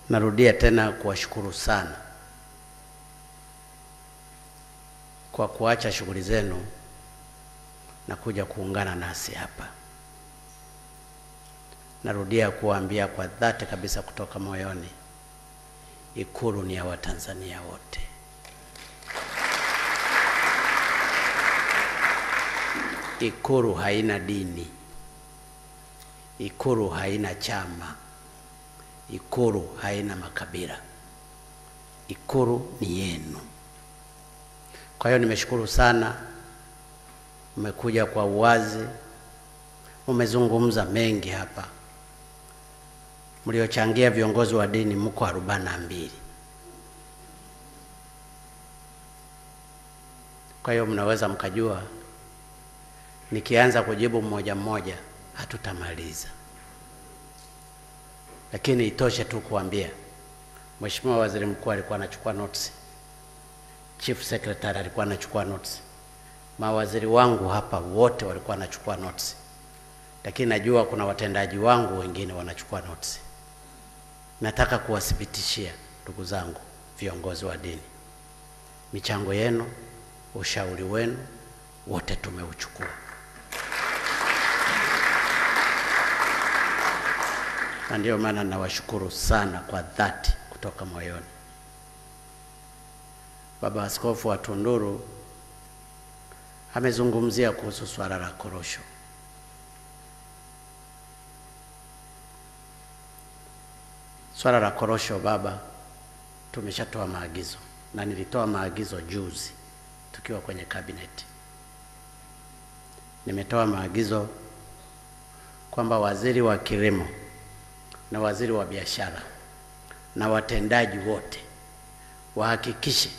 Narudia tena kuwashukuru sana kwa kuacha shughuli zenu na kuja kuungana nasi hapa. Narudia kuambia kwa dhati kabisa kutoka moyoni, Ikulu ni ya Watanzania wote. Ikulu haina dini. Ikulu haina chama. Ikulu haina makabila. Ikulu ni yenu. Kwa hiyo nimeshukuru sana, mmekuja kwa uwazi, mmezungumza mengi hapa. Mliochangia viongozi wa dini mko 42. Kwa hiyo mnaweza mkajua nikianza kujibu mmoja mmoja hatutamaliza. Lakini itoshe tu kuambia Mheshimiwa Waziri Mkuu alikuwa anachukua notes. Chief Secretary alikuwa anachukua notes. Mawaziri wangu hapa wote walikuwa wanachukua notes. Lakini najua kuna watendaji wangu wengine wanachukua notes. Nataka kuwathibitishia ndugu zangu viongozi wa dini, michango yenu, ushauri wenu wote tumeuchukua. Na ndio maana nawashukuru sana kwa dhati kutoka moyoni. Baba Askofu wa Tunduru amezungumzia kuhusu swala la korosho. Swala la korosho baba, tumeshatoa maagizo, na nilitoa maagizo juzi tukiwa kwenye cabinet. Nimetoa maagizo kwamba waziri wa kilimo na waziri wa biashara na watendaji wote wahakikishe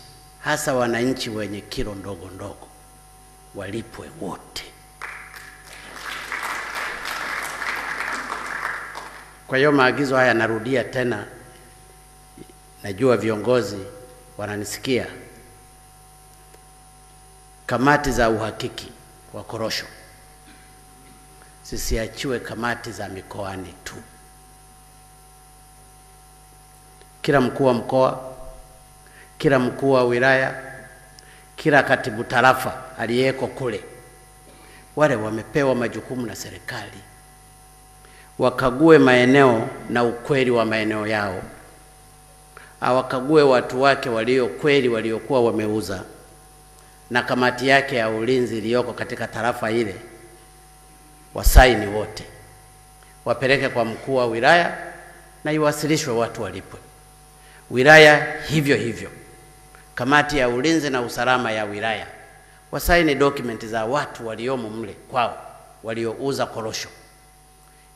hasa wananchi wenye kilo ndogo ndogo walipwe wote. Kwa hiyo maagizo haya narudia tena, najua viongozi wananisikia. Kamati za uhakiki wa korosho zisiachiwe kamati za mikoani tu. Kila mkuu wa mkoa, kila mkuu wa wilaya, kila katibu tarafa aliyeko kule, wale wamepewa majukumu na serikali, wakague maeneo na ukweli wa maeneo yao, awakague watu wake walio kweli waliokuwa wameuza, na kamati yake ya ulinzi iliyoko katika tarafa ile wasaini wote, wapeleke kwa mkuu wa wilaya na iwasilishwe watu walipwe. Wilaya hivyo hivyo, kamati ya ulinzi na usalama ya wilaya wasaini dokumenti za watu waliomo mle kwao waliouza korosho,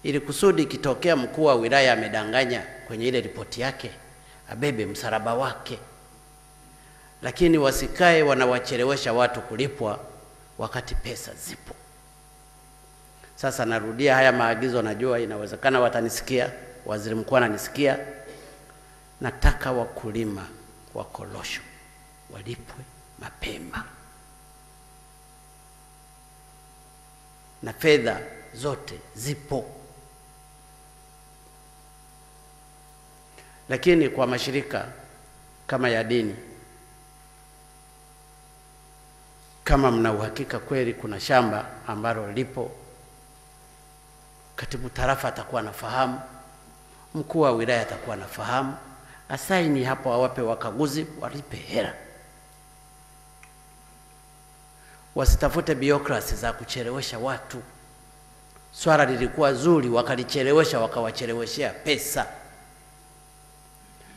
ili kusudi kitokea mkuu wa wilaya amedanganya kwenye ile ripoti yake abebe msalaba wake. Lakini wasikae wanawachelewesha watu kulipwa wakati pesa zipo. Sasa narudia haya maagizo, najua inawezekana watanisikia, waziri mkuu ananisikia. Nataka wakulima wa korosho walipwe mapema, na fedha zote zipo. Lakini kwa mashirika kama ya dini, kama mna uhakika kweli kuna shamba ambalo lipo, katibu tarafa atakuwa anafahamu, mkuu wa wilaya atakuwa anafahamu, asaini hapo, awape wakaguzi, walipe hela. Wasitafute biokrasi za kuchelewesha watu. Swala lilikuwa zuri, wakalichelewesha, wakawacheleweshea pesa.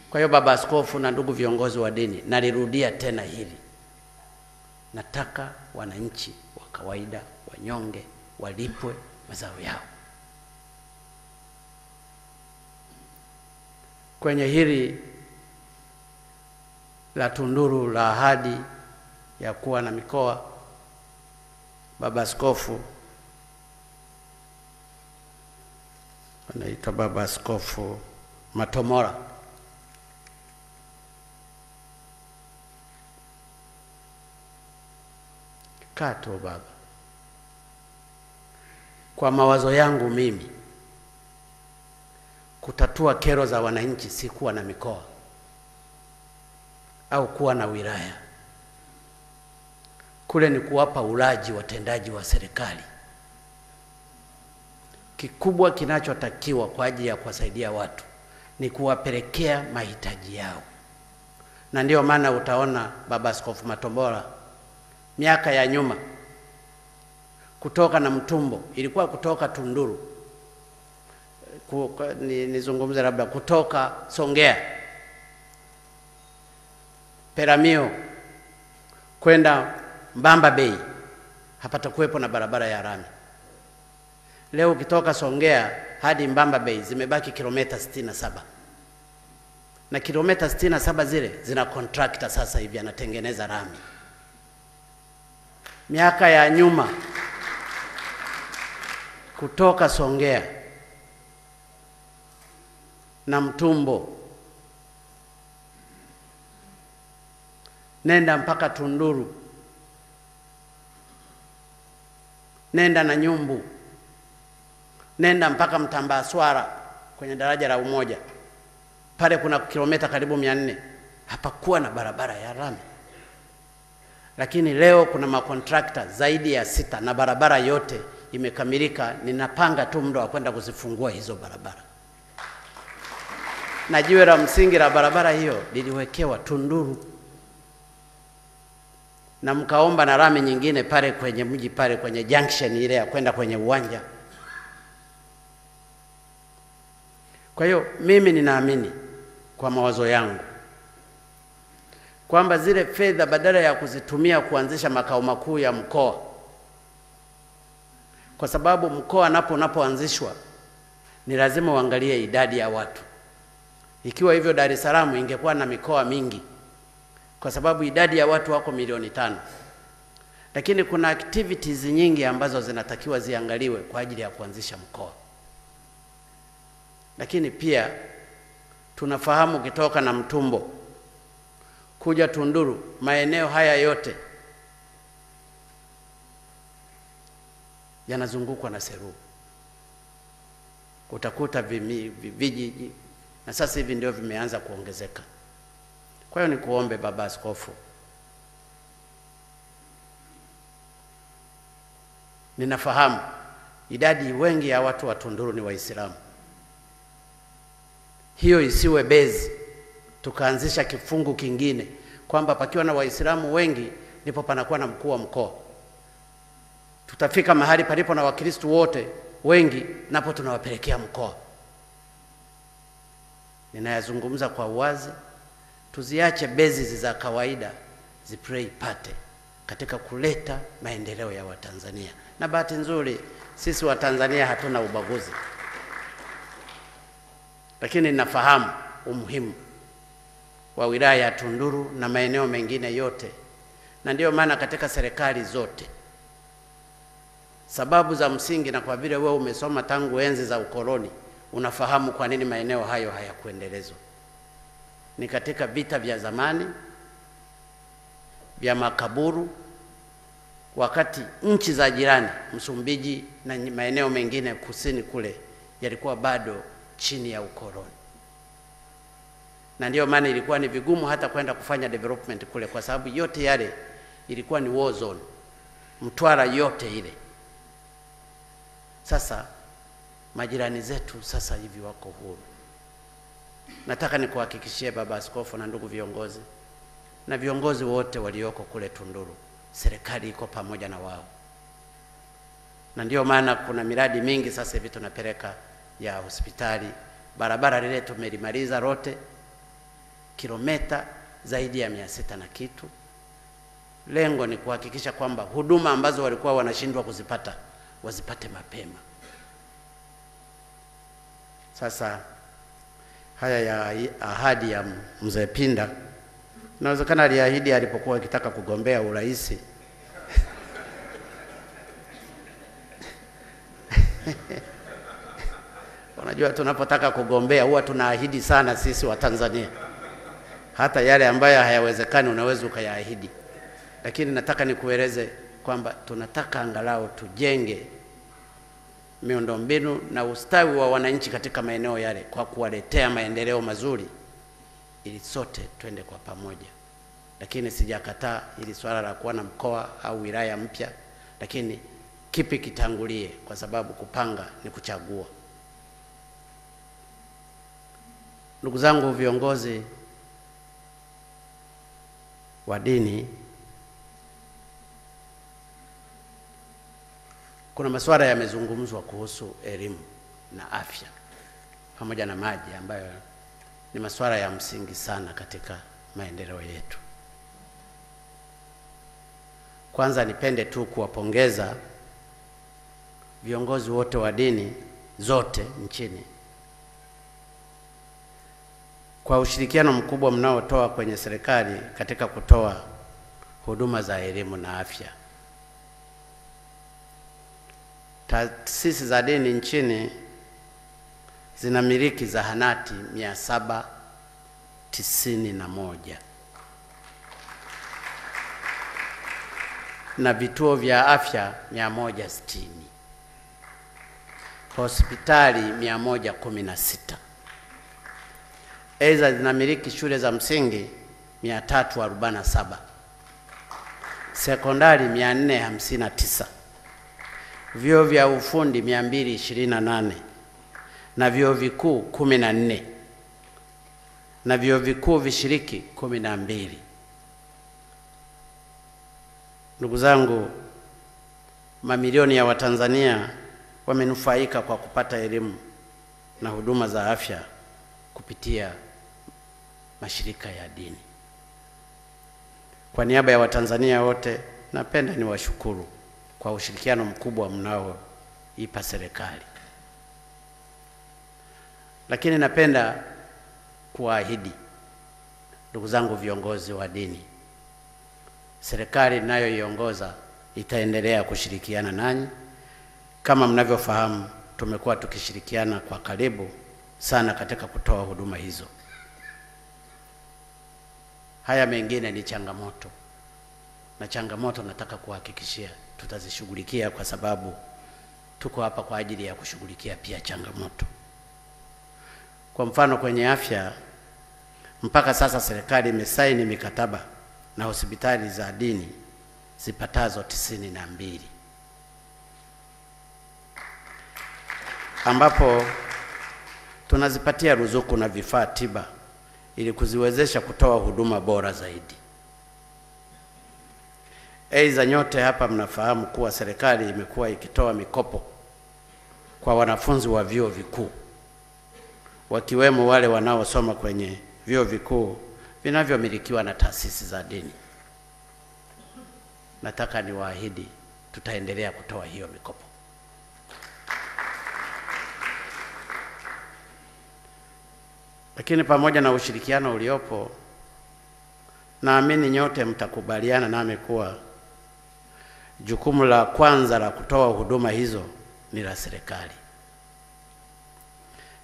Kwa hiyo baba askofu na ndugu viongozi wa dini, nalirudia tena hili. Nataka wananchi wa kawaida, wanyonge, walipwe mazao yao. Kwenye hili la Tunduru la ahadi ya kuwa na mikoa, baba askofu anaitwa baba askofu Matomora, kato baba, kwa mawazo yangu mimi kutatua kero za wananchi si kuwa na mikoa au kuwa na wilaya. Kule ni kuwapa ulaji watendaji wa serikali. Kikubwa kinachotakiwa kwa ajili ya kuwasaidia watu ni kuwapelekea mahitaji yao. Na ndio maana utaona Baba Askofu Matombola miaka ya nyuma kutoka na Mtumbo, ilikuwa kutoka Tunduru, nizungumze labda kutoka Songea, Peramio kwenda Mbamba Bay, hapata kuwepo na barabara ya rami. Leo ukitoka Songea hadi Mbamba Bay zimebaki kilomita 67. Na kilomita 67 zile zina contractor sasa hivi anatengeneza rami. Miaka ya nyuma kutoka Songea na Mtumbo nenda mpaka Tunduru, nenda na Nyumbu, nenda mpaka Mtambaswara kwenye daraja la Umoja, pale kuna kilomita karibu 400, hapakuwa na barabara ya rami. Lakini leo kuna makontrakta zaidi ya 6 na barabara yote imekamilika. Ninapanga tu muda wa kwenda kuzifungua hizo barabara. Na jiwe la msingi la barabara hiyo liliwekewa Tunduru, na mkaomba na rami nyingine pale kwenye mji pale kwenye junction ile ya kwenda kwenye uwanja. Kwa hiyo mimi ninaamini kwa mawazo yangu kwamba zile fedha badala ya kuzitumia kuanzisha makao makuu ya mkoa, kwa sababu mkoa unapoanzishwa ni lazima uangalie idadi ya watu. Ikiwa hivyo Dar es Salaam ingekuwa na mikoa mingi kwa sababu idadi ya watu wako milioni 5. Lakini kuna activities nyingi ambazo zinatakiwa ziangaliwe kwa ajili ya kuanzisha mkoa. Lakini pia tunafahamu kitoka na Mtumbo kuja Tunduru, maeneo haya yote yanazungukwa na seru. Utakuta vijiji na sasa hivi ndio vimeanza kuongezeka. Kwa hiyo nikuombe Baba Askofu, ninafahamu idadi wengi ya watu wa Tunduru ni Waislamu. Hiyo isiwe bezi tukaanzisha kifungu kingine kwamba pakiwa na Waislamu wengi ndipo panakuwa na mkuu wa mkoa. Tutafika mahali palipo na Wakristo wote wengi napo tunawapelekea mkoa. Ninayazungumza kwa uwazi, tuziache bezi za kawaida ziplay pate katika kuleta maendeleo ya Watanzania. Na bahati nzuri sisi Watanzania hatuna ubaguzi. Lakini ninafahamu umuhimu wa wilaya ya Tunduru na maeneo mengine yote. Na ndio maana katika serikali zote, sababu za msingi, na kwa vile wewe umesoma tangu enzi za ukoloni, unafahamu kwa nini maeneo hayo hayakuendelezwa. Ni katika vita vya zamani vya makaburu, wakati nchi za jirani Msumbiji na maeneo mengine kusini kule yalikuwa bado chini ya ukoloni. Na ndio maana ilikuwa ni vigumu hata kwenda kufanya development kule, kwa sababu yote yale ilikuwa ni war zone. Mtwara yote ile. Sasa majirani zetu sasa hivi wako huru. Nataka nikuhakikishie Baba Askofu na ndugu viongozi na viongozi wote walioko kule Tunduru, serikali iko pamoja na wao. Na ndio maana kuna miradi mingi sasa hivi tunapeleka ya hospitali. Barabara lile tumelimaliza lote, kilomita zaidi ya 600 na kitu. Lengo ni kuhakikisha kwamba huduma ambazo walikuwa wanashindwa kuzipata wazipate mapema. Sasa haya ya ahadi ya Mzee Pinda, inawezekana aliahidi alipokuwa akitaka kugombea urais. Unajua tunapotaka kugombea huwa tunaahidi sana sisi wa Tanzania. Hata yale ambayo hayawezekani unaweza ukayaahidi. Lakini nataka nikueleze kwamba tunataka angalau tujenge miundombinu na ustawi wa wananchi katika maeneo yale kwa kuwaletea maendeleo mazuri, ili sote twende kwa pamoja. Lakini sijakataa ili swala la kuwa na mkoa au wilaya mpya, lakini kipi kitangulie, kwa sababu kupanga ni kuchagua. Ndugu zangu viongozi wa dini, kuna masuala yamezungumzwa kuhusu elimu na afya pamoja na maji, ambayo ni masuala ya msingi sana katika maendeleo yetu. Kwanza nipende tu kuwapongeza viongozi wote wa dini zote nchini kwa ushirikiano mkubwa mnaotoa kwenye serikali katika kutoa huduma za elimu na afya. Taasisi za dini nchini zinamiliki zahanati 791 na vituo vya afya 160, hospitali 116. Aidha zinamiliki shule za msingi 347, sekondari 459, vyuo vya ufundi 228 na vyuo vikuu 14 na vyuo vikuu vishiriki 12. Ndugu zangu, mamilioni ya Watanzania wamenufaika kwa kupata elimu na huduma za afya kupitia mashirika ya dini. Kwa niaba ya Watanzania wote, napenda niwashukuru kwa ushirikiano mkubwa mnaoipa serikali. Lakini napenda kuahidi ndugu zangu viongozi wa dini, serikali ninayoiongoza itaendelea kushirikiana nanyi. Kama mnavyofahamu, tumekuwa tukishirikiana kwa karibu sana katika kutoa huduma hizo. Haya mengine ni changamoto, na changamoto nataka kuhakikishia tutazishughulikia, kwa sababu tuko hapa kwa ajili ya kushughulikia pia changamoto. Kwa mfano kwenye afya, mpaka sasa serikali imesaini mikataba na hospitali za dini zipatazo 92, ambapo tunazipatia ruzuku na vifaa tiba ili kuziwezesha kutoa huduma bora zaidi. Aidha, nyote hapa mnafahamu kuwa serikali imekuwa ikitoa mikopo kwa wanafunzi wa vyuo vikuu, wakiwemo wale wanaosoma kwenye vyuo vikuu vinavyomilikiwa na taasisi za dini. Nataka niwaahidi tutaendelea kutoa hiyo mikopo. Lakini pamoja na ushirikiano uliopo, naamini nyote mtakubaliana nami kuwa jukumu la kwanza la kutoa huduma hizo ni la serikali.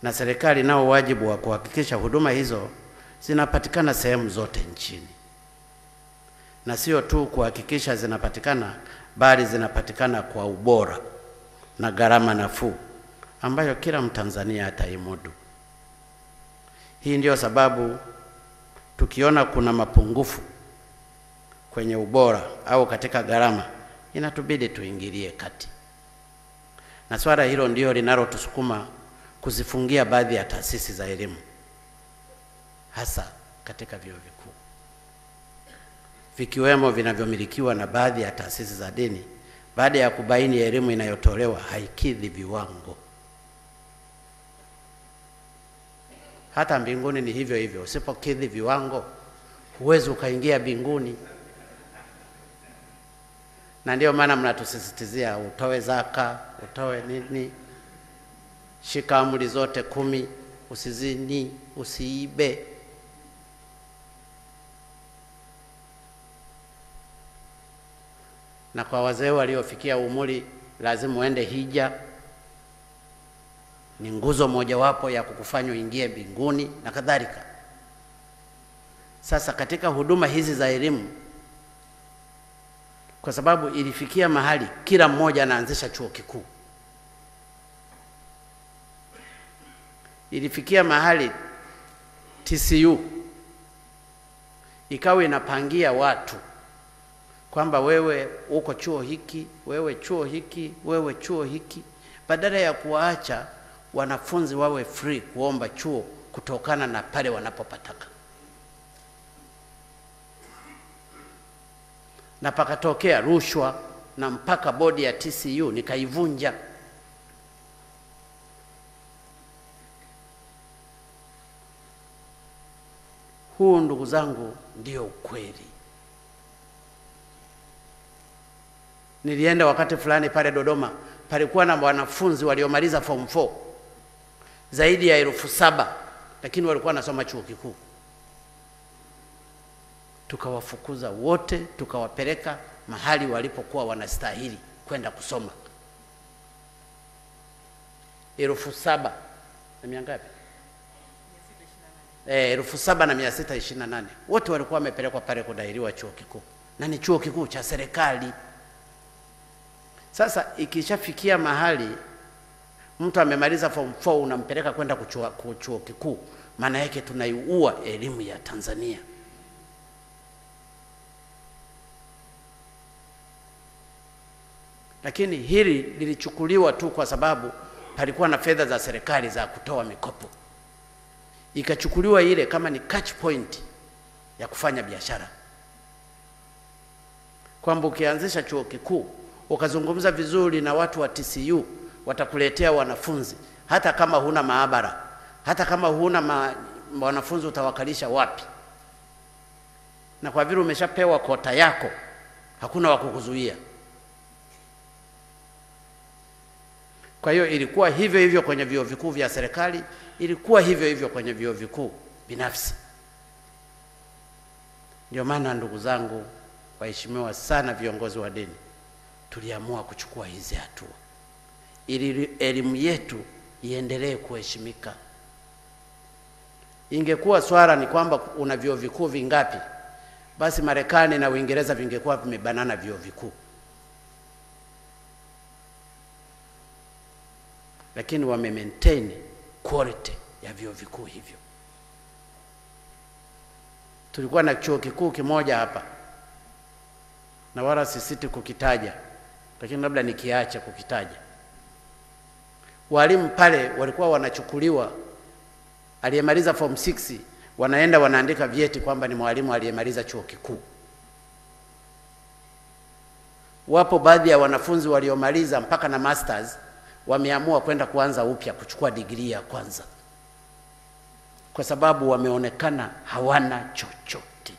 Na serikali nao wajibu wa kuhakikisha huduma hizo zinapatikana sehemu zote nchini. Na sio tu kuhakikisha zinapatikana, bali zinapatikana kwa ubora na gharama nafuu ambayo kila Mtanzania ataimudu. Hii ndio sababu tukiona kuna mapungufu kwenye ubora au katika gharama, inatubidi tuingilie kati. Na swala hilo ndio linalotusukuma kuzifungia baadhi ya taasisi za elimu, hasa katika vyuo vikuu, vikiwemo vinavyomilikiwa na baadhi ya taasisi za dini, baada ya kubaini elimu inayotolewa haikidhi viwango. Hata mbinguni ni hivyo hivyo, usipokidhi viwango huwezi ukaingia mbinguni. Na ndio maana mnatusisitizia utoe zaka, utoe nini, shika amri zote 10, usizini, usiibe. Na kwa wazee waliofikia umri lazima uende hija, ni nguzo mojawapo ya kukufanya uingie mbinguni na kadhalika. Sasa katika huduma hizi za elimu, kwa sababu ilifikia mahali kila mmoja anaanzisha chuo kikuu, ilifikia mahali TCU ikawa inapangia watu kwamba wewe uko chuo hiki, wewe chuo hiki, wewe chuo hiki, badala ya kuwaacha wanafunzi wawe free kuomba chuo kutokana na pale wanapopataka. Na pakatokea rushwa na mpaka bodi ya TCU nikaivunja. Huu, ndugu zangu, ndio ukweli. Nilienda wakati fulani pale Dodoma, palikuwa na wanafunzi waliomaliza form 4 zaidi ya 7,000, lakini walikuwa wanasoma chuo kikuu. Tukawafukuza wote, tukawapeleka mahali walipokuwa wanastahili kwenda kusoma. 7,000 na mia ngapi? 7,628. Wote walikuwa wamepelekwa pale kudahiliwa chuo kikuu, na ni chuo kikuu cha serikali. Sasa ikishafikia mahali mtu amemaliza form 4 unampeleka kwenda chuo kikuu, maana yake tunaiua elimu ya Tanzania. Lakini hili lilichukuliwa tu kwa sababu palikuwa na fedha za serikali za kutoa mikopo. Ikachukuliwa ile kama ni catch point ya kufanya biashara, kwamba ukianzisha chuo kikuu ukazungumza vizuri na watu wa TCU watakuletea wanafunzi, hata kama huna maabara, hata kama huna wanafunzi utawakalisha wapi? Na kwa vile umeshapewa kota yako, hakuna wa kukuzuia. Kwa hiyo ilikuwa hivyo hivyo kwenye vyuo vikuu vya serikali, ilikuwa hivyo hivyo kwenye vyuo vikuu binafsi. Ndio maana ndugu zangu waheshimiwa sana viongozi wa dini, tuliamua kuchukua hizi hatua ili elimu yetu iendelee kuheshimika. Ingekuwa swala ni kwamba una vyuo vikuu vingapi, basi Marekani na Uingereza vingekuwa vimebanana vyuo vikuu. Lakini wame maintain quality ya vyuo vikuu hivyo. Tulikuwa na chuo kikuu kimoja hapa, na wala sisiti kukitaja, lakini labda nikiacha kukitaja. Walimu pale walikuwa wanachukuliwa, aliyemaliza form 6 wanaenda wanaandika vyeti kwamba ni mwalimu aliyemaliza chuo kikuu. Wapo baadhi ya wanafunzi waliomaliza mpaka na masters wameamua kwenda kuanza upya kuchukua degree ya kwanza, kwa sababu wameonekana hawana chochote.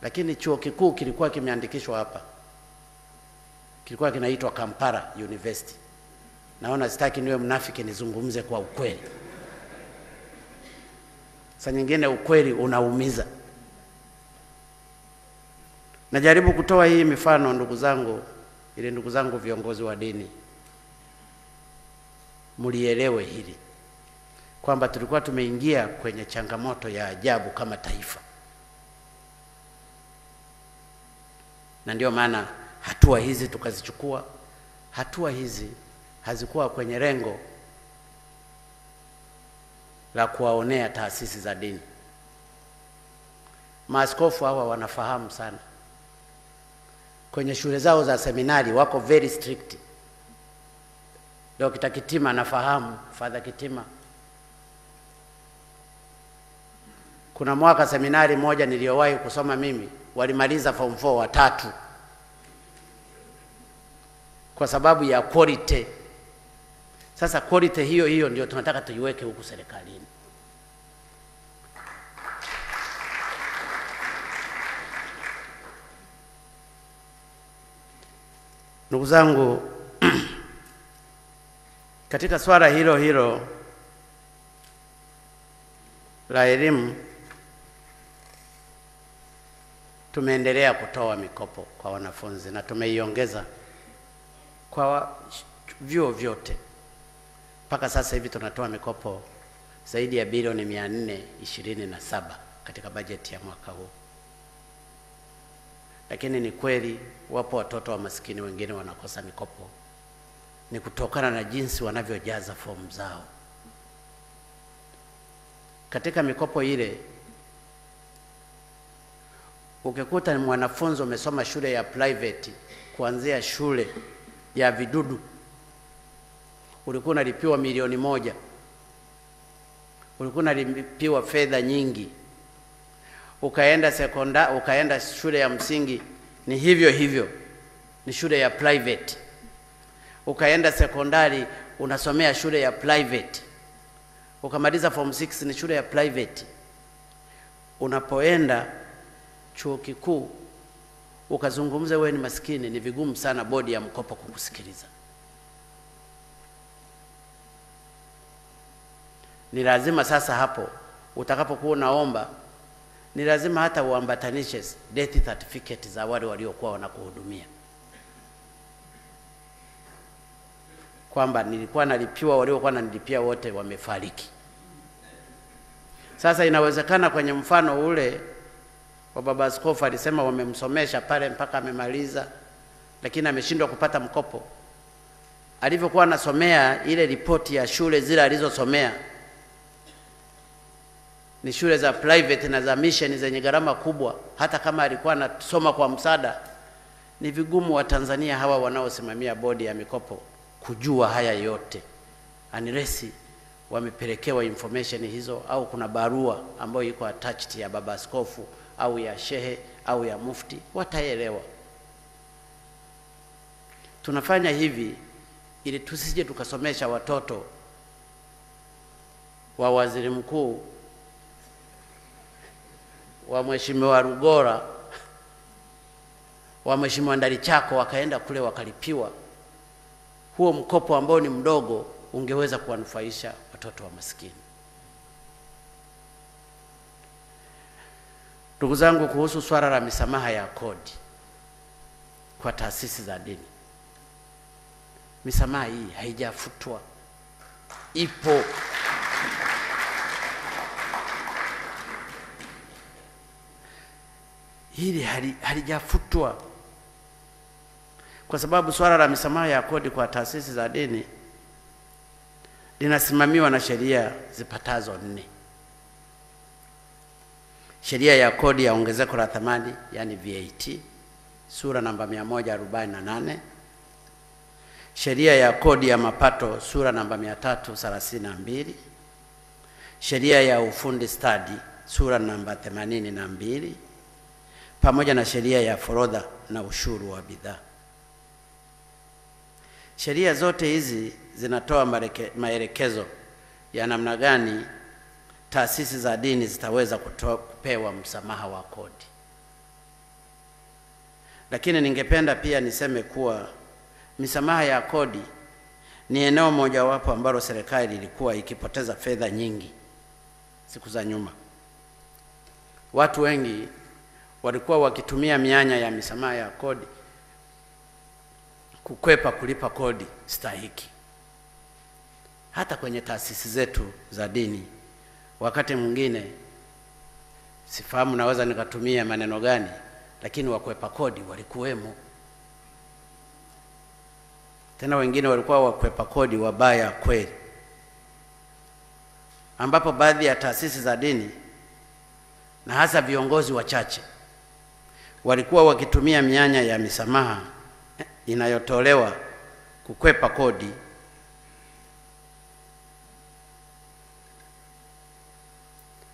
Lakini chuo kikuu kilikuwa kimeandikishwa hapa, kilikuwa kinaitwa Kampala University. Naona sitaki niwe mnafiki, nizungumze kwa ukweli. Saa nyingine ukweli unaumiza. Najaribu kutoa hii mifano ndugu zangu, ili ndugu zangu viongozi wa dini mulielewe hili, kwamba tulikuwa tumeingia kwenye changamoto ya ajabu kama taifa. Na ndio maana hatua hizi tukazichukua. Hatua hizi hazikuwa kwenye lengo la kuwaonea taasisi za dini. Maaskofu hawa wanafahamu sana. Kwenye shule zao za seminari wako very strict. Dr. Kitima anafahamu, Father Kitima. Kuna mwaka seminari moja niliyowahi kusoma mimi, walimaliza form 4 watatu kwa sababu ya quality. Sasa quality hiyo hiyo ndio tunataka tuiweke huku serikalini. Ndugu zangu, katika swala hilo hilo la elimu, tumeendelea kutoa mikopo kwa wanafunzi na tumeiongeza kwa vyuo vyote. Mpaka sasa hivi tunatoa mikopo zaidi ya bilioni 427 katika bajeti ya mwaka huu. Lakini ni kweli wapo watoto wa maskini wengine wanakosa mikopo, ni kutokana na jinsi wanavyojaza fomu zao. Katika mikopo ile, ukikuta ni mwanafunzi umesoma shule ya private, kuanzia shule ya vidudu ulikuwa unalipiwa milioni 1, ulikuwa unalipiwa fedha nyingi. Ukaenda shule ya msingi ni hivyo hivyo, ni shule ya private. Ukaenda sekondari unasomea shule ya private. Ukamaliza form 6 ni shule ya private. Unapoenda chuo kikuu ukazungumza wewe ni maskini, ni vigumu sana bodi ya mkopo kukusikiliza. Ni lazima sasa hapo utakapokuwa unaomba, ni lazima hata uambatanishe death certificate za wale waliokuwa wanakuhudumia, kwamba nilikuwa nalipiwa, waliokuwa nalipia wote wamefariki. Sasa inawezekana kwenye mfano ule wa baba askofu alisema wamemsomesha pale mpaka amemaliza, lakini ameshindwa kupata mkopo. Alivyokuwa anasomea ile ripoti ya shule zile alizosomea, ni shule za private na za mission zenye gharama kubwa. Hata kama alikuwa anasoma kwa msaada, ni vigumu wa Tanzania hawa wanaosimamia bodi ya mikopo kujua haya yote, unless wamepelekewa information hizo, au kuna barua ambayo iko attached ya baba askofu au ya shehe au ya mufti, wataelewa. Tunafanya hivi ili tusije tukasomesha watoto wa waziri mkuu, wa mheshimiwa Rugora, wa mheshimiwa Ndalichako, wakaenda kule wakalipiwa. Huo mkopo ambao ni mdogo ungeweza kuwanufaisha watoto wa maskini. Ndugu zangu, kuhusu swala la misamaha ya kodi kwa taasisi za dini, misamaha hii haijafutwa, ipo. Hili halijafutwa, kwa sababu swala la misamaha ya kodi kwa taasisi za dini linasimamiwa na sheria zipatazo 4. Sheria ya kodi ya ongezeko la thamani, yani VAT, sura namba 148. Sheria ya kodi ya mapato, sura namba 332. Sheria ya ufundi stadi, sura namba 82, pamoja na sheria ya forodha na ushuru wa bidhaa. Sheria zote hizi zinatoa maelekezo ya namna gani taasisi za dini zitaweza kupewa msamaha wa kodi. Lakini ningependa pia niseme kuwa misamaha ya kodi ni eneo mojawapo ambalo serikali ilikuwa ikipoteza fedha nyingi siku za nyuma. Watu wengi walikuwa wakitumia mianya ya misamaha ya kodi kukwepa kulipa kodi stahiki. Hata kwenye taasisi zetu za dini, wakati mwingine, sifahamu naweza nikatumia maneno gani, lakini wakwepa kodi walikuwemo. Tena wengine walikuwa wakwepa kodi wabaya kweli, ambapo baadhi ya taasisi za dini na hasa viongozi wachache walikuwa wakitumia mianya ya misamaha inayotolewa kukwepa kodi.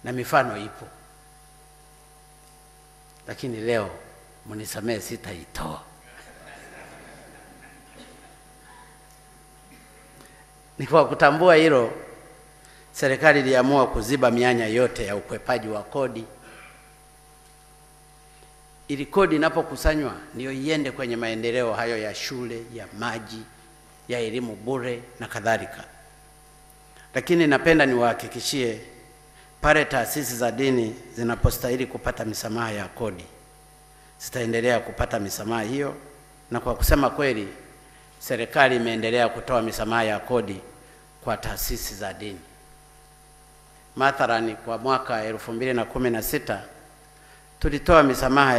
Na mifano ipo, lakini leo mnisamehe, sitaitoa. Ni kwa kutambua hilo, serikali iliamua kuziba mianya yote ya ukwepaji wa kodi, ili kodi inapokusanywa ndio iende kwenye maendeleo hayo ya shule, ya maji, ya elimu bure na kadhalika. Lakini napenda niwahakikishie, pale taasisi za dini zinapostahili kupata misamaha ya kodi, zitaendelea kupata misamaha hiyo. Na kwa kusema kweli, serikali imeendelea kutoa misamaha ya kodi kwa taasisi za dini. Mathalani, kwa mwaka 2016 tulitoa misamaha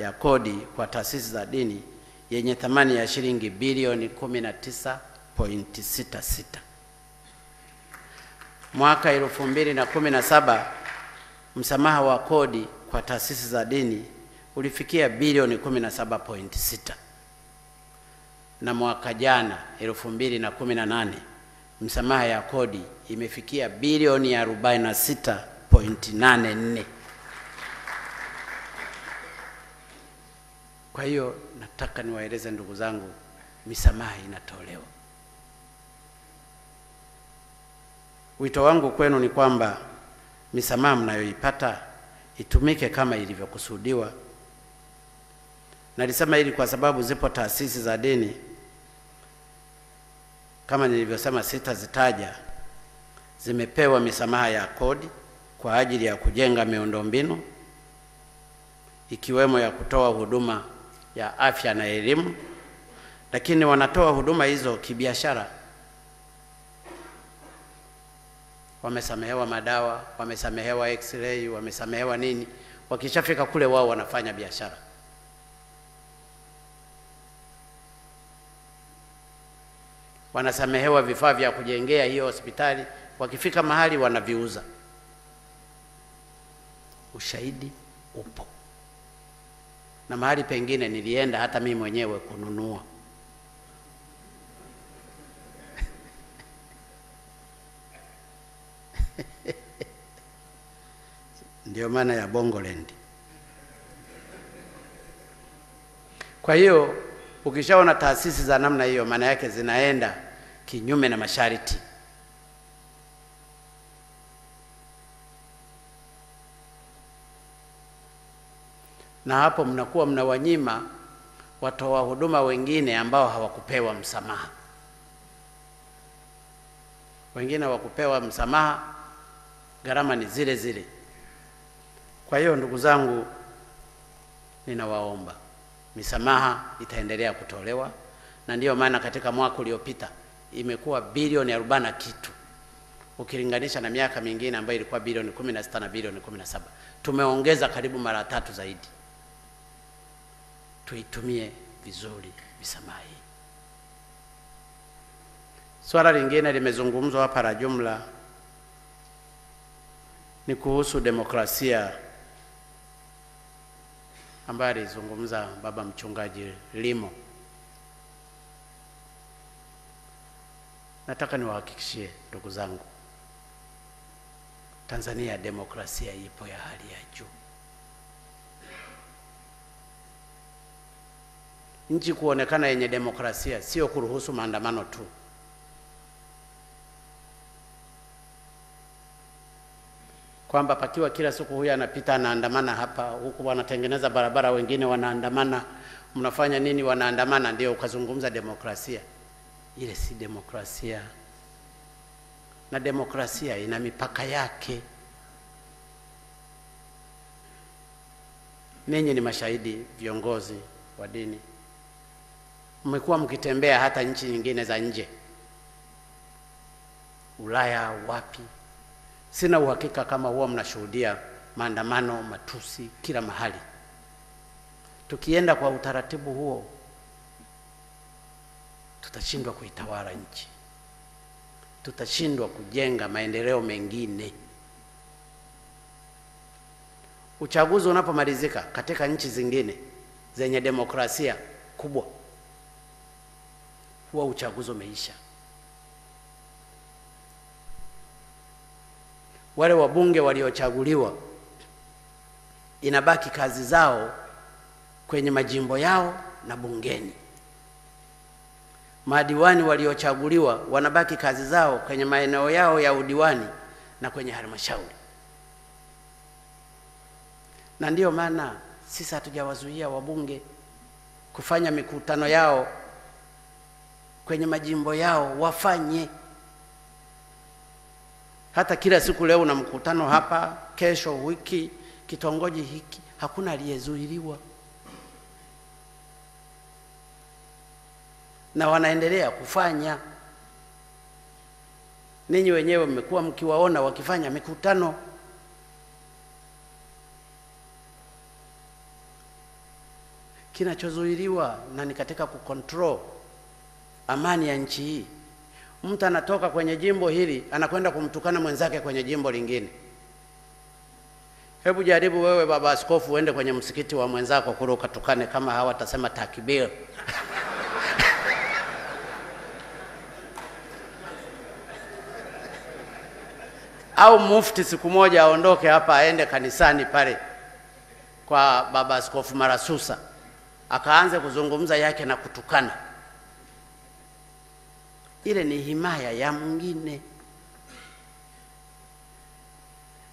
ya kodi kwa taasisi za dini yenye thamani ya shilingi bilioni 19 9.66. Mwaka 2017 msamaha wa kodi kwa taasisi za dini ulifikia bilioni 17.6, na mwaka jana 2018 msamaha ya kodi imefikia bilioni 46.84. Kwa hiyo nataka niwaeleze ndugu zangu, misamaha inatolewa. Wito wangu kwenu ni kwamba misamaha mnayoipata itumike kama ilivyokusudiwa. Nalisema hili kwa sababu zipo taasisi za dini kama nilivyosema, sitazitaja, zimepewa misamaha ya kodi kwa ajili ya kujenga miundombinu ikiwemo ya kutoa huduma ya afya na elimu, lakini wanatoa huduma hizo kibiashara. Wamesamehewa madawa, wamesamehewa x-ray, wamesamehewa nini, wakishafika kule wao wanafanya biashara. Wanasamehewa vifaa vya kujengea hiyo hospitali, wakifika mahali wanaviuza. Ushahidi upo. Na mahali pengine nilienda hata mimi mwenyewe kununua. Ndio maana ya Bongoland. Kwa hiyo ukishaona taasisi za namna hiyo, maana yake zinaenda kinyume na masharti. Na hapo mnakuwa mnawanyima watoa huduma wengine ambao hawakupewa msamaha. Wengine hawakupewa msamaha, gharama ni zile zile. Kwa hiyo ndugu zangu, ninawaomba misamaha itaendelea kutolewa, na ndiyo maana katika mwaka uliopita imekuwa bilioni 40 na kitu, ukilinganisha na miaka mingine ambayo ilikuwa bilioni 16 na bilioni 17. Tumeongeza karibu mara 3 zaidi. Tuitumie vizuri misamaha hii. Swala lingine limezungumzwa hapa la jumla ni kuhusu demokrasia, ambaye alizungumza baba mchungaji Limo. Nataka niwahakikishie ndugu zangu, Tanzania demokrasia ipo ya hali ya juu. Nchi kuonekana yenye demokrasia sio kuruhusu maandamano tu. Kwamba pakiwa kila siku huyu anapita anaandamana hapa, huku wanatengeneza barabara, wengine wanaandamana, mnafanya nini wanaandamana, ndio ukazungumza demokrasia. Ile si demokrasia. Na demokrasia ina mipaka yake. Ninyi ni mashahidi, viongozi wa dini. Mmekuwa mkitembea hata nchi nyingine za nje, Ulaya, wapi. Sina uhakika kama huwa mnashuhudia maandamano, matusi kila mahali. Tukienda kwa utaratibu huo, tutashindwa kuitawala nchi. Tutashindwa kujenga maendeleo mengine. Uchaguzi unapomalizika katika nchi zingine zenye demokrasia kubwa, huwa uchaguzi umeisha. Wale wabunge waliochaguliwa inabaki kazi zao kwenye majimbo yao na bungeni. Madiwani waliochaguliwa wanabaki kazi zao kwenye maeneo yao ya udiwani na kwenye halmashauri. Na ndiyo maana sisi hatujawazuia wabunge kufanya mikutano yao kwenye majimbo yao, wafanye. Hata kila siku leo na mkutano hapa, kesho wiki kitongoji hiki, hakuna aliyezuiliwa. Na wanaendelea kufanya. Ninyi wenyewe mmekuwa mkiwaona wakifanya mikutano. Kinachozuiliwa na ni katika kucontrol amani ya nchi hii Mtu anatoka kwenye jimbo hili anakwenda kumtukana mwenzake kwenye jimbo lingine. Hebu jaribu wewe baba askofu uende kwenye msikiti wa mwenzako kule ukatukane, kama hawatasema takbir. Au mufti siku moja aondoke hapa aende kanisani pale kwa baba askofu Marasusa akaanze kuzungumza yake na kutukana. Ile ni himaya ya mwingine.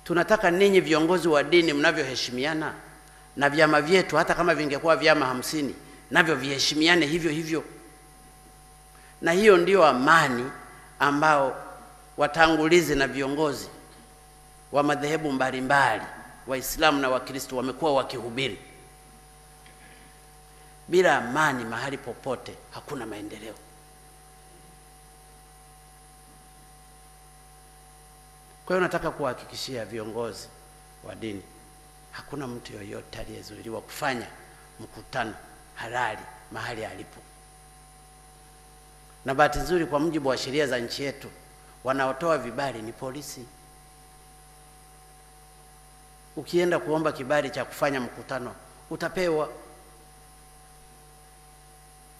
Tunataka ninyi viongozi wa dini mnavyoheshimiana na vyama vyetu, hata kama vingekuwa vyama 50 navyo viheshimiane hivyo hivyo. Na hiyo ndio amani ambao watangulizi na viongozi wa madhehebu mbalimbali, Waislamu na Wakristo, wamekuwa wakihubiri. Bila amani mahali popote hakuna maendeleo. Kwa hiyo nataka kuhakikishia viongozi wa dini, hakuna mtu yoyote aliyezuiliwa kufanya mkutano halali mahali alipo. Na bahati nzuri, kwa mujibu wa sheria za nchi yetu, wanaotoa vibali ni polisi. Ukienda kuomba kibali cha kufanya mkutano utapewa.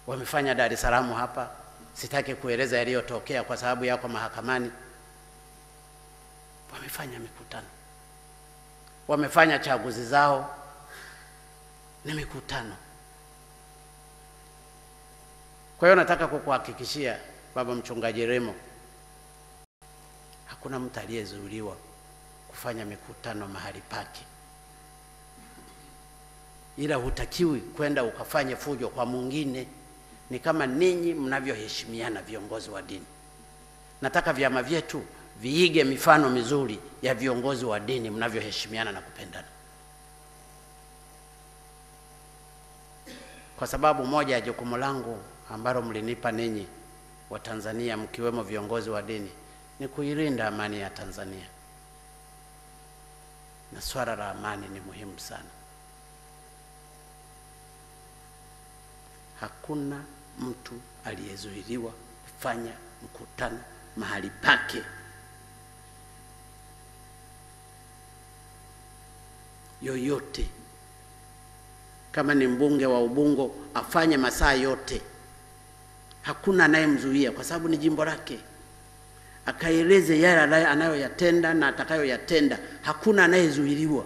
Wamefanya Dar es Salaam hapa, sitaki kueleza yaliyotokea kwa sababu yako mahakamani. Wamefanya mikutano, wamefanya chaguzi zao, ni mikutano. Kwa hiyo nataka kukuhakikishia baba mchungaji Remo, hakuna mtu aliyezuiliwa kufanya mikutano mahali pake, ila hutakiwi kwenda ukafanye fujo kwa mwingine. Ni kama ninyi mnavyoheshimiana viongozi wa dini. Nataka vyama vyetu viige mifano mizuri ya viongozi wa dini mnavyoheshimiana na kupendana. Kwa sababu moja ya jukumu langu ambalo mlinipa ninyi wa Tanzania, mkiwemo viongozi wa dini, ni kuilinda amani ya Tanzania. Na swala la amani ni muhimu sana. Hakuna mtu aliyezuiliwa kufanya mkutano mahali pake. Yoyote, kama ni mbunge wa Ubungo afanye masaa yote, hakuna anayemzuia, kwa sababu ni jimbo lake. Akaeleze yale anayoyatenda na atakayoyatenda, hakuna anayezuiliwa.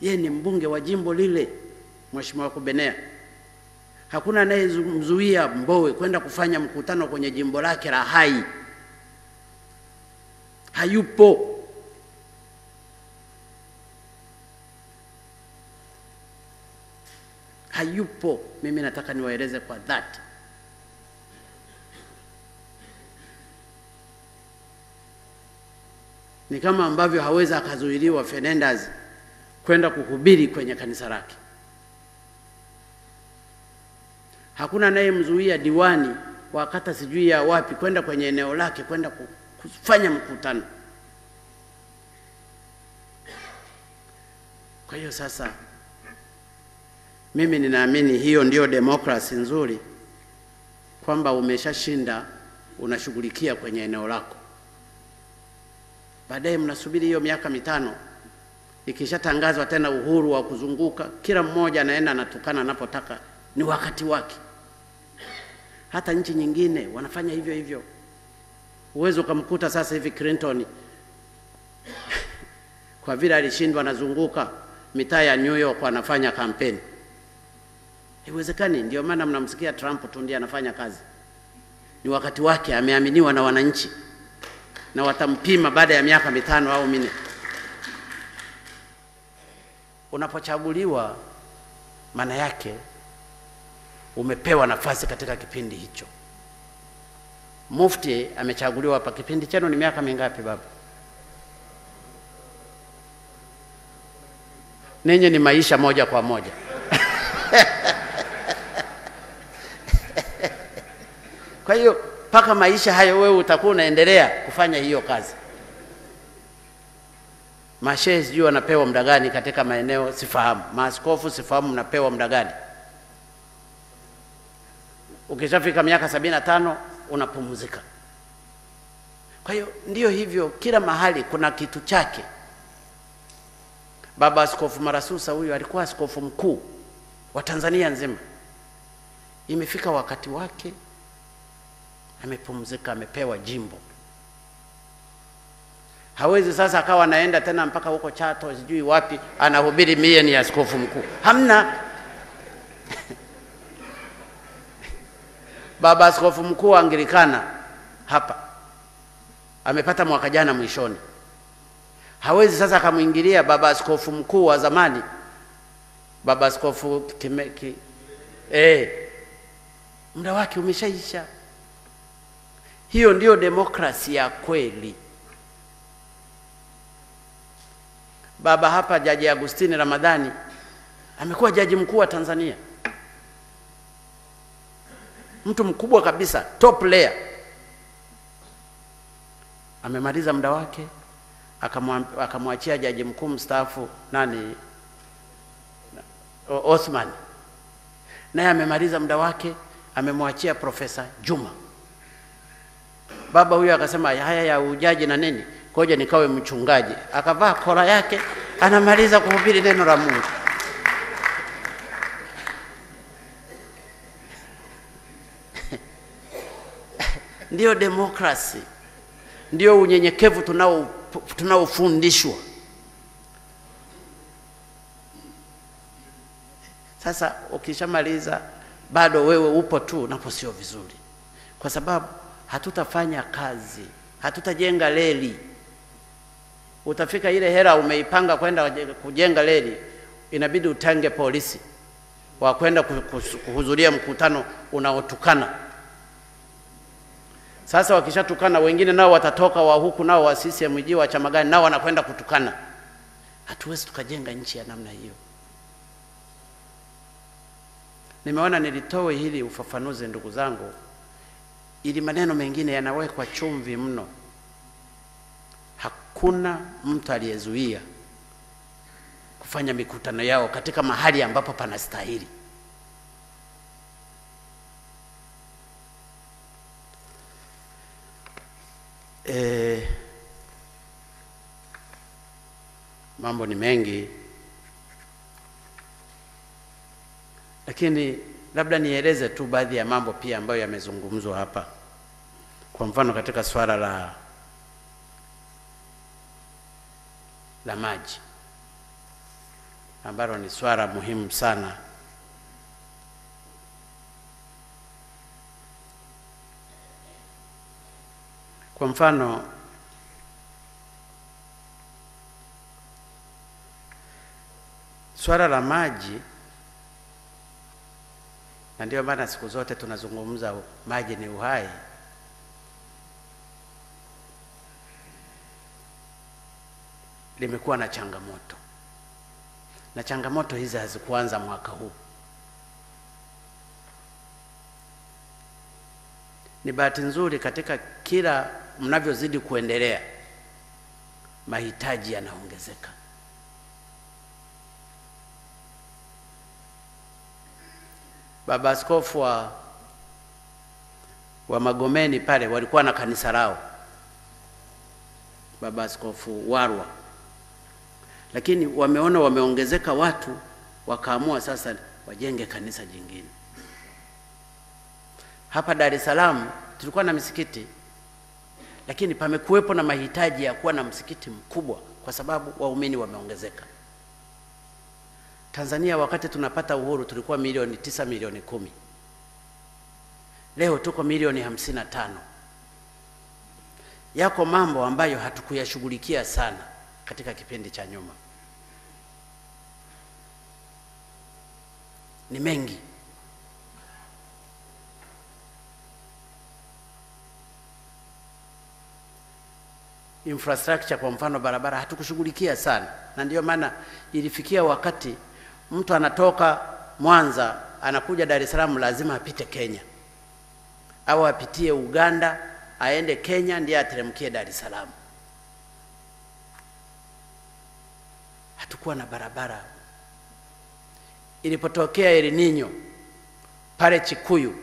Yeye ni mbunge wa jimbo lile, Mheshimiwa Kubenea. Hakuna anayemzuia Mbowe kwenda kufanya mkutano kwenye jimbo lake la Hai. Hayupo. Hayupo. Mimi nataka niwaeleze kwa dhati. Ni kama ambavyo hawezi akazuiliwa Fernandez kwenda kuhubiri kwenye kanisa lake. Hakuna anayemzuia diwani wa kata sijui ya wapi kwenda kwenye eneo lake kwenda kufanya mkutano. Kwa hiyo sasa, mimi ninaamini hiyo ndio demokrasi nzuri, kwamba umeshashinda unashughulikia kwenye eneo lako. Baadaye mnasubiri hiyo miaka 5, ikishatangazwa tena uhuru wa kuzunguka, kila mmoja anaenda anatukana anapotaka, ni wakati wake. Hata nchi nyingine wanafanya hivyo hivyo. Uwezo kumkuta sasa hivi Clinton kwa vile alishindwa anazunguka mitaa ya New York anafanya kampeni. Haiwezekani. Ndio maana mnamsikia Trump tu ndiye anafanya kazi. Ni wakati wake, ameaminiwa na wananchi, na watampima baada ya miaka 5 au 4. Unapochaguliwa, maana yake umepewa nafasi katika kipindi hicho. Mufti amechaguliwa hapa, kipindi chenu ni miaka mingapi baba? Ninyi ni maisha moja kwa moja. Kwa hiyo paka maisha hayo wewe utakuwa unaendelea kufanya hiyo kazi. Mashehe sijui wanapewa muda gani katika maeneo sifahamu. Maaskofu sifahamu mnapewa muda gani. Ukishafika miaka 75 unapumzika. Kwa hiyo ndio hivyo, kila mahali kuna kitu chake. Baba Askofu Marasusa huyu alikuwa askofu mkuu wa Tanzania nzima. Imefika wakati wake, amepumzika, amepewa jimbo. Hawezi sasa akawa anaenda tena mpaka huko Chato sijui wapi anahubiri mie ni askofu mkuu. Hamna. Baba Askofu mkuu wa Anglikana hapa amepata mwaka jana mwishoni. Hawezi sasa akamuingilia baba askofu mkuu wa zamani, baba askofu muda wake umeshaisha. Hiyo ndio demokrasia ya kweli. Baba hapa Jaji Agustini Ramadhani amekuwa jaji mkuu wa Tanzania, mtu mkubwa kabisa, top layer. Amemaliza muda wake, akamwachia jaji mkuu mstaafu Othman. Naye amemaliza muda wake, amemwachia Profesa Juma. Baba huyo akasema haya ya ujaji na nini, koja nikawe mchungaji. Akavaa kola yake, anamaliza kuhubiri neno la Mungu. Ndio demokrasi, ndio unyenyekevu tunaofundishwa. Sasa ukishamaliza bado wewe upo tu, napo sio vizuri, kwa sababu hatutafanya kazi, hatutajenga reli. Utafika ile hela umeipanga kwenda kujenga reli, inabidi utange polisi wa kwenda kuhudhuria mkutano unaotukana. Sasa wakishatukana wengine nao watatoka wa huku nao wa CCM wa chama gani nao wanakwenda kutukana. Hatuwezi tukajenga nchi ya namna hiyo. Nimeona nilitoe hili ufafanuzi ndugu zangu, ili maneno mengine yanawekwa chumvi mno. Hakuna mtu aliyezuia kufanya mikutano yao katika mahali ambapo panastahili. Mambo ni mengi, lakini labda nieleze tu baadhi ya mambo pia ambayo yamezungumzwa hapa. Kwa mfano katika swala la maji, ambalo ni swala muhimu sana. Kwa mfano swala la maji, na ndio maana siku zote tunazungumza maji ni uhai. Limekuwa na changamoto, na changamoto hizi hazikuanza mwaka huu. Ni bahati nzuri katika kila mnavyozidi kuendelea, mahitaji yanaongezeka. Baba askofu wa Magomeni pale walikuwa na kanisa lao, Baba Askofu Warwa, lakini wameona wameongezeka watu, wakaamua sasa wajenge kanisa jingine. Hapa Dar es Salaam tulikuwa na misikiti, lakini pamekuwepo na mahitaji ya kuwa na msikiti mkubwa kwa sababu waumini wameongezeka. Tanzania wakati tunapata uhuru tulikuwa milioni 9, milioni 10. Leo tuko milioni 55. Yako mambo ambayo hatukuyashughulikia sana katika kipindi cha nyuma. Ni mengi. Infrastructure kwa mfano barabara hatukushughulikia sana, na ndio maana ilifikia wakati mtu anatoka Mwanza anakuja Dar es Salaam lazima apite Kenya, au apitie Uganda aende Kenya ndiye ateremkie Dar es Salaam. Hatukuwa na barabara. Ilipotokea El Nino pale Chikuyu,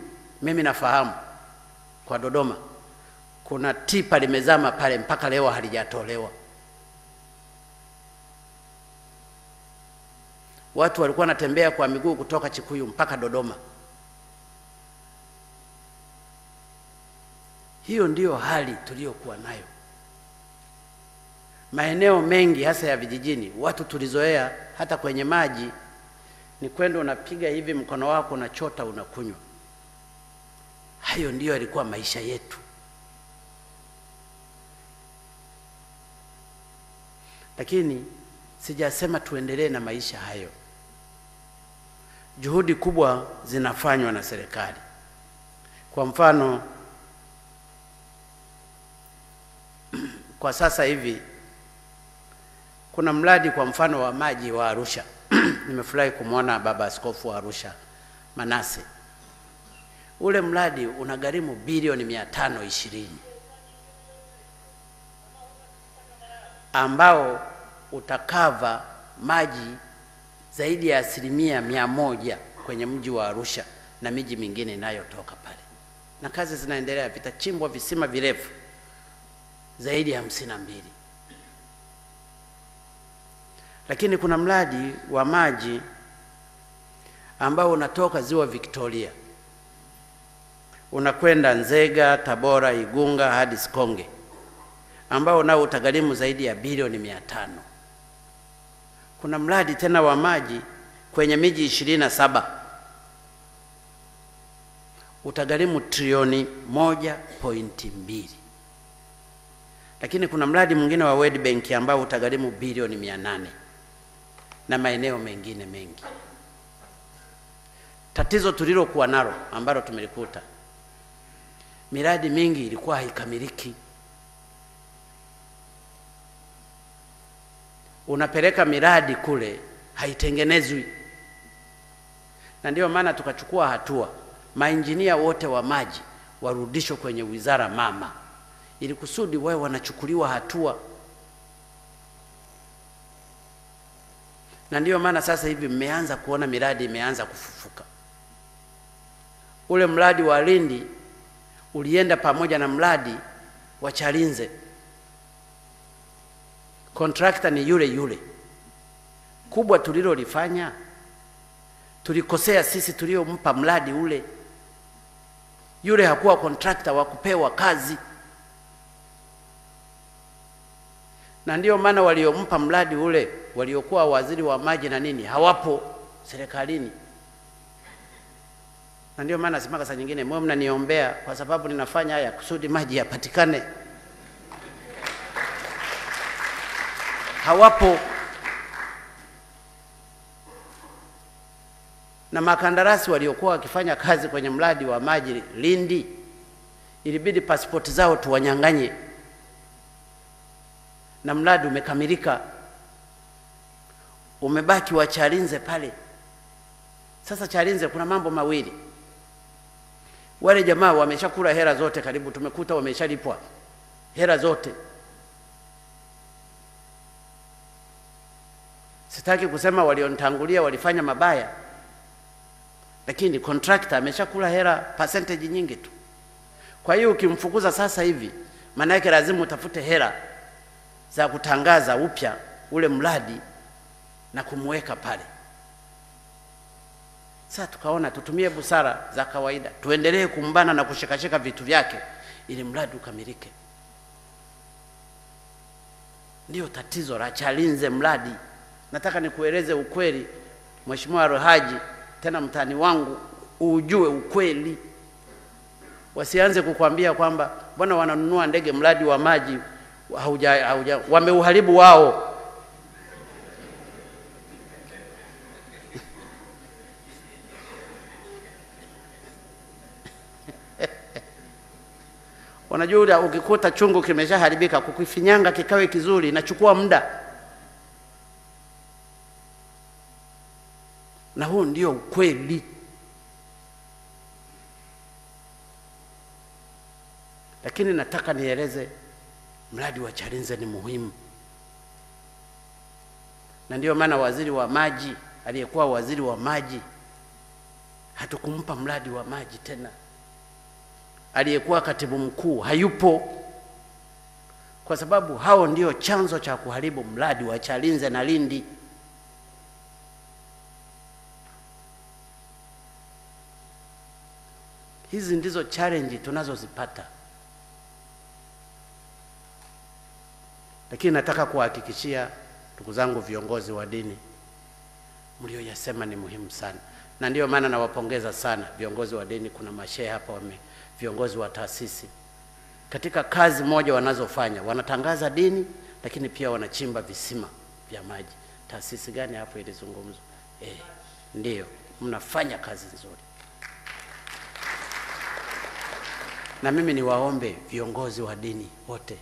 mimi nafahamu kwa Dodoma, kuna tipa limezama pale mpaka leo halijatolewa. Watu walikuwa wanatembea kwa miguu kutoka Chikuyu mpaka Dodoma. Hiyo ndiyo hali tuliyokuwa nayo. Maeneo mengi hasa ya vijijini, watu tulizoea hata kwenye maji ni kwenda unapiga hivi mkono wako unachota unakunywa. Hayo ndiyo yalikuwa maisha yetu. Lakini sijasema tuendelee na maisha hayo. Juhudi kubwa zinafanywa na serikali. Kwa mfano, kwa sasa hivi kuna mradi kwa mfano wa maji wa Arusha. Nimefurahi kumwona baba askofu wa Arusha Manase. Ule mradi unagharimu bilioni 520 ambao utakava maji zaidi ya 100% kwenye mji wa Arusha na miji mingine inayotoka pale. Na kazi zinaendelea, vitachimbwa visima virefu zaidi ya 52. Lakini kuna mradi wa maji ambao unatoka ziwa Victoria unakwenda Nzega, Tabora, Igunga hadi Sikonge, ambao nao utagharimu zaidi ya bilioni 500. Kuna mradi tena wa maji kwenye miji 27 utagharimu trilioni 1.2. Lakini kuna mradi mwingine wa World Bank ambao utagharimu bilioni 800 na maeneo mengine mengi. Tatizo tulilokuwa nalo ambalo tumelikuta, miradi mingi ilikuwa haikamiliki. Unapeleka miradi kule haitengenezwi. Na ndio maana tukachukua hatua, mainjinia wote wa maji warudishwe kwenye wizara mama, ili kusudi wao wanachukuliwa hatua. Na ndio maana sasa hivi mmeanza kuona miradi imeanza kufufuka. Ule mradi wa Lindi ulienda pamoja na mradi wa Chalinze. Contractor ni yule yule. Kubwa tulilolifanya, tulikosea sisi tuliompa mradi ule. Yule hakuwa contractor wa kupewa kazi. Na ndio maana waliompa mradi ule, waliokuwa waziri wa maji na nini, hawapo serikalini. Na ndio maana simaka saa nyingine mwe mnaniombea kwa sababu ninafanya haya kusudi maji yapatikane. Hawapo. Na makandarasi waliokuwa wakifanya kazi kwenye mradi wa maji Lindi, ilibidi pasipoti zao tuwanyanganye. Na mradi umekamilika, umebaki wa Chalinze pale. Sasa Chalinze kuna mambo mawili. Wale jamaa wameshakula hela zote, karibu tumekuta wameshalipwa hela zote. Sitaki kusema walionitangulia walifanya mabaya, lakini contractor ameshakula hela percentage nyingi tu. Kwa hiyo ukimfukuza sasa hivi, maana yake lazima utafute hela za kutangaza upya ule mradi na kumweka pale. Sasa tukaona tutumie busara za kawaida, tuendelee kumbana na kushikashika vitu vyake ili mradi ukamilike. Ndio tatizo la Chalinze mradi. Nataka nikueleze ukweli, Mheshimiwa Rohaji, tena mtani wangu, ujue ukweli. Wasianze kukwambia kwamba bwana wananunua ndege mradi wa maji wameuharibu wao. Unajua ukikuta chungu kimeshaharibika, kukifinyanga kikawe kizuri inachukua muda. Na huo ndio ukweli. Lakini nataka nieleze mradi wa Chalinze ni muhimu. Na ndio maana waziri wa maji, aliyekuwa waziri wa maji, hatukumpa mradi wa maji tena. aliyekuwa katibu mkuu hayupo, kwa sababu hao ndio chanzo cha kuharibu mradi wa Chalinze na Lindi. Hizi ndizo challenge tunazozipata. Lakini nataka kuhakikishia ndugu zangu viongozi wa dini, mlioyasema ni muhimu sana, na ndio maana nawapongeza sana viongozi wa dini. Kuna mashehe hapa viongozi wa taasisi, katika kazi moja wanazofanya, wanatangaza dini lakini pia wanachimba visima vya maji. Taasisi gani hapo ilizungumzwa? Ndio, mnafanya kazi nzuri. Na mimi niwaombe viongozi wa dini wote,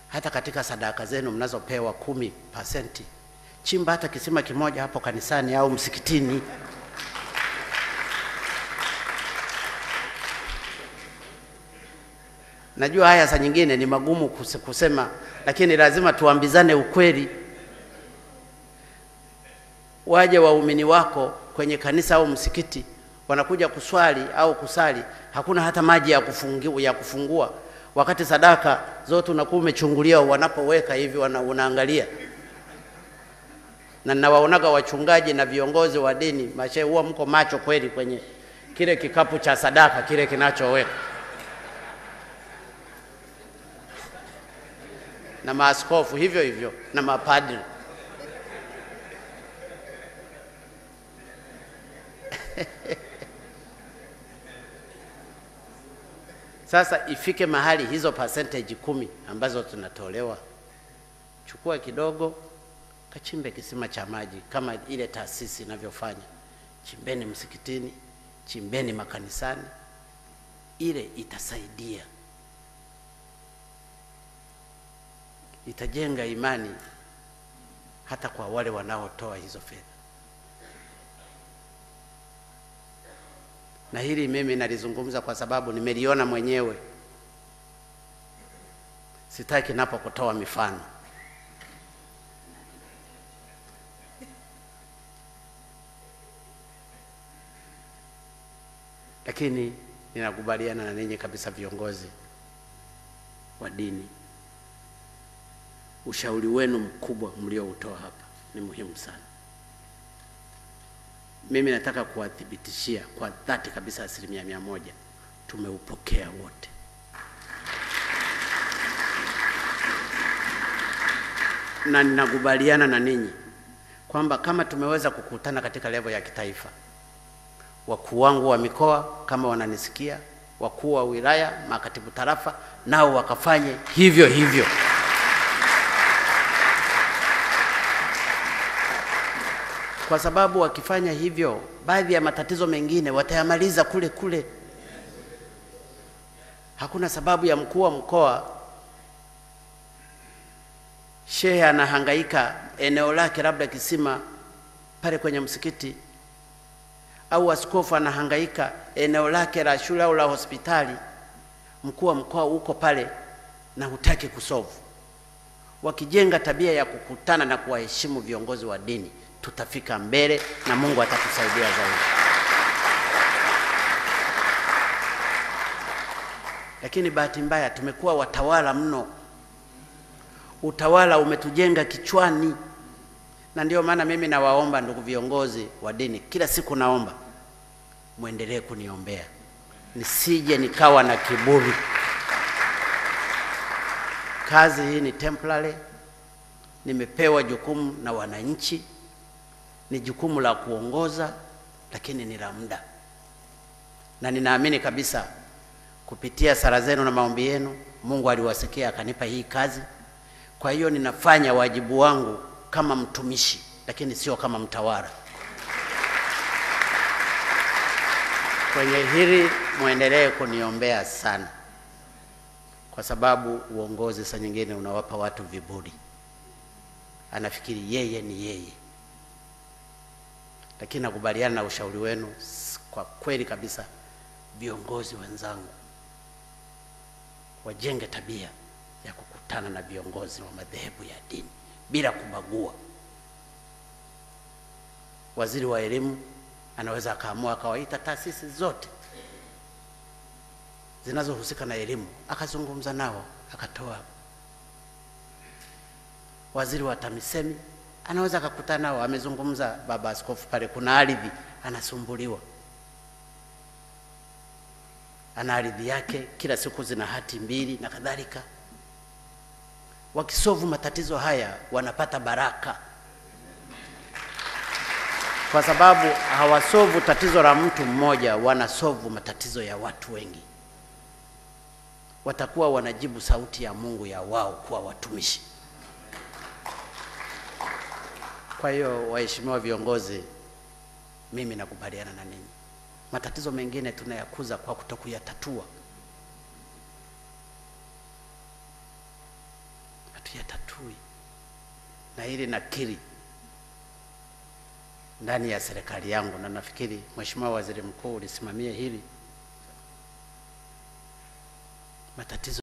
hata katika sadaka zenu mnazopewa 10%, chimba hata kisima kimoja hapo kanisani au msikitini. Najua haya saa nyingine ni magumu kusema, lakini lazima tuambizane ukweli. Waje waumini wako kwenye kanisa au msikiti, wanakuja kuswali au kusali, hakuna hata maji ya kufungua, wakati sadaka zote unakuwa umechungulia wanapoweka hivi, unaangalia. Na ninawaonaga wachungaji na viongozi wa dini, mashehe, huwa mko macho kweli kwenye kile kikapu cha sadaka kile kinachoweka. Na maaskofu hivyo hivyo, na mapadri. Sasa ifike mahali hizo percentage 10 ambazo tunatolewa, chukua kidogo, kachimbe kisima cha maji kama ile taasisi inavyofanya. Chimbeni msikitini, chimbeni makanisani, ile itasaidia, itajenga imani hata kwa wale wanaotoa hizo fedha. Na hili mimi nalizungumza kwa sababu nimeliona mwenyewe. Sitaki napo kutoa mifano. Lakini ninakubaliana na ninyi kabisa viongozi wa dini. Ushauri wenu mkubwa mlioutoa hapa ni muhimu sana. Mimi nataka kuwathibitishia kwa dhati kabisa 100% tumeupokea wote. Na ninakubaliana na ninyi kwamba kama tumeweza kukutana katika level ya kitaifa, wakuu wangu wa mikoa kama wananisikia, wakuu wa wilaya, makatibu tarafa, nao wakafanye hivyo hivyo. Kwa sababu wakifanya hivyo, baadhi ya matatizo mengine watayamaliza kule kule. Hakuna sababu ya mkuu wa mkoa, shehe anahangaika eneo lake labda kisima pale kwenye msikiti, au askofu anahangaika eneo lake la shule au la hospitali, mkuu wa mkoa uko pale na hutaki kusolve. Wakijenga tabia ya kukutana na kuwaheshimu viongozi wa dini, tutafika mbele na Mungu atatusaidia zaidi. Lakini bahati mbaya tumekuwa watawala mno. Utawala umetujenga kichwani. Na ndio maana mimi nawaomba ndugu viongozi wa dini, kila siku naomba muendelee kuniombea nisije nikawa na kiburi. Kazi hii ni temporary. Nimepewa jukumu na wananchi, ni jukumu la kuongoza, lakini ni la muda. Na ninaamini kabisa kupitia sala zenu na maombi yenu, Mungu aliwasikia akanipa hii kazi. Kwa hiyo ninafanya wajibu wangu kama mtumishi, lakini sio kama mtawala. Kwenye hili muendelee kuniombea sana, kwa sababu uongozi saa nyingine unawapa watu viburi. Anafikiri yeye ni yeye. Lakini nakubaliana na ushauri wenu kwa kweli kabisa. Viongozi wenzangu wajenge tabia ya kukutana na viongozi wa madhehebu ya dini bila kubagua. Waziri wa elimu anaweza akaamua akawaita taasisi zote zinazohusika na elimu, akazungumza nao, akatoa. Waziri wa TAMISEMI anaweza akakutana nao, amezungumza baba askofu pale, kuna ardhi anasumbuliwa, ana ardhi yake, kila siku zina hati mbili na kadhalika. Wakisovu matatizo haya wanapata baraka, kwa sababu hawasovu tatizo la mtu mmoja, wanasovu matatizo ya watu wengi. Watakuwa wanajibu sauti ya Mungu ya wao kuwa watumishi. Kwa hiyo waheshimiwa viongozi, mimi nakubaliana na ninyi. Matatizo mengine tunayakuza kwa kutokuyatatua. Hatuyatatui. Na hili nakiri ndani ya serikali yangu, na nafikiri Mheshimiwa Waziri Mkuu ulisimamia hili. Matatizo